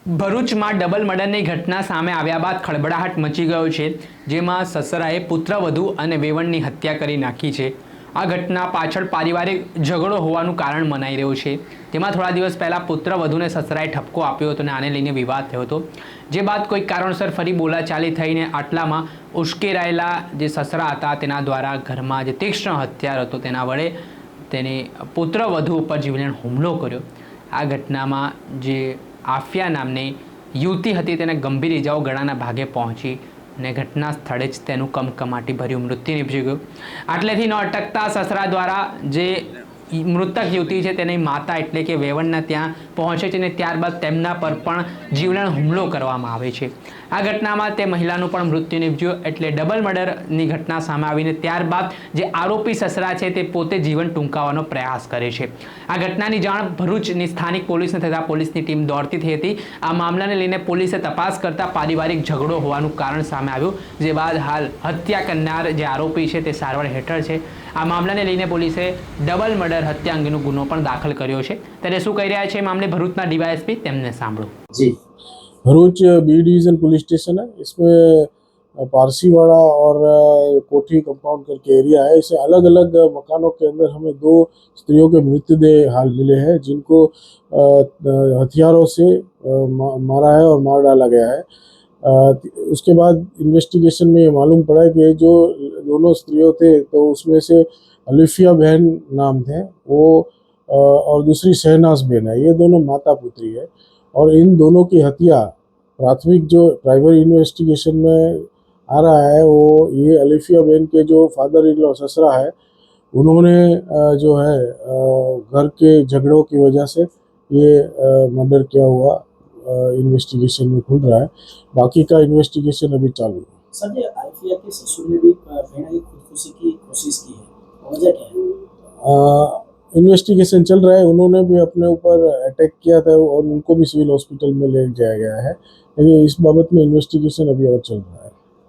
ભરૂચમાં ડબલ મર્ડરની ઘટના સામે આવ્યા બાદ ખળબળાહટ મચી ગયો છે, જેમાં સસરાએ પુત્રવધુ અને વેવણની હત્યા કરી નાખી છે। આ ઘટના પાછળ પારિવારિક ઝઘડો હોવાનું કારણ મનાઈ રહ્યું છે। તેમાં થોડા દિવસ પહેલાં પુત્રવધુને સસરાએ ઠપકો આપ્યો હતો અને આને લઈને વિવાદ થયો હતો, જે બાદ કોઈ કારણસર ફરી બોલાચાલી થઈને આટલામાં ઉશ્કેરાયેલા જે સસરા હતા તેના દ્વારા ઘરમાં જે તીક્ષ્ણ હથિયાર હતો તેના વડે તેની પુત્રવધુ ઉપર જીવલેણ હુમલો કર્યો। આ ઘટનામાં જે આફિયા નામની યુવતી હતી તેને ગંભીર ઇજાઓ ગળાના ભાગે પહોંચી અને ઘટના સ્થળે જ તેનું કમકમાટી ભર્યું મૃત્યુ નીપજી ગયું। આટલેથી ન અટકતા સસરા દ્વારા જે મૃતક યુવતી છે તેની માતા એટલે કે વેવણના ત્યાં પહોંચે છે અને ત્યારબાદ તેમના પર પણ જીવલેણ હુમલો કરવામાં આવે છે। આ ઘટનામાં તે મહિલાનું પણ મૃત્યુ નીપજ્યું એટલે ડબલ મર્ડરની ઘટના સામે આવીને ત્યારબાદ જે આરોપી સસરા છે તે પોતે જીવન ટૂંકાવવાનો પ્રયાસ કરે છે। આ ઘટનાની જાણ ભરૂચની સ્થાનિક પોલીસને થતાં પોલીસની ટીમ દોડતી થઈ હતી। આ મામલાને લઈને પોલીસે તપાસ કરતા પારિવારિક ઝઘડો હોવાનું કારણ સામે આવ્યું, જે બાદ હાલ હત્યા કરનાર જે આરોપી છે તે સારવાર હેઠળ છે। આ મામલાને લઈને પોલીસે ડબલ મર્ડર હત્યા અંગેનો ગુનો પણ દાખલ કર્યો છે। ત્યારે શું કહી રહ્યા છે મામલે ભરૂચના ડીવાયએસપી, તેમને સાંભળો। जी, Bharuch B division police station है। इसमें पारसीवाड़ा और कोठी कंपाउंड करके एरिया है। इसे अलग अलग मकानों के अंदर हमें दो स्त्रियों के मृतदेह हाल मिले हैं, जिनको हथियारों से मारा है और मार डाला गया है। उसके बाद इन्वेस्टिगेशन में ये मालूम पड़ा है कि जो दोनों स्त्रियों थे तो उसमें से अलिफिया बहन नाम थे वो, और दूसरी शहनाज बहन है। ये दोनों माता पुत्री है और इन दोनों की हत्या प्राथमिक जो प्राइमरी इन्वेस्टिगेशन में आ रहा है वो ये अलिफिया बहन के जो फादर इन लॉ ससरा है, उन्होंने जो है घर के झगड़ों की वजह से ये मर्डर किया हुआ इन्वेस्टिगेशन में खुल रहा है। बाकी का इन्वेस्टिगेशन अभी चालू है। सर, ये आइफिया के ससुर ने भी कहीं ना कहीं खुदकुशी की कोशिश की है, वजह क्या है? इन्वेस्टिगेशन चल रहा है। उन्होंने भी अपने ऊपर अटैक किया था और उनको भी सिविल हॉस्पिटल में ले जाया गया है, लेकिन इस बाबत में इन्वेस्टिगेशन अभी और चल रहा है।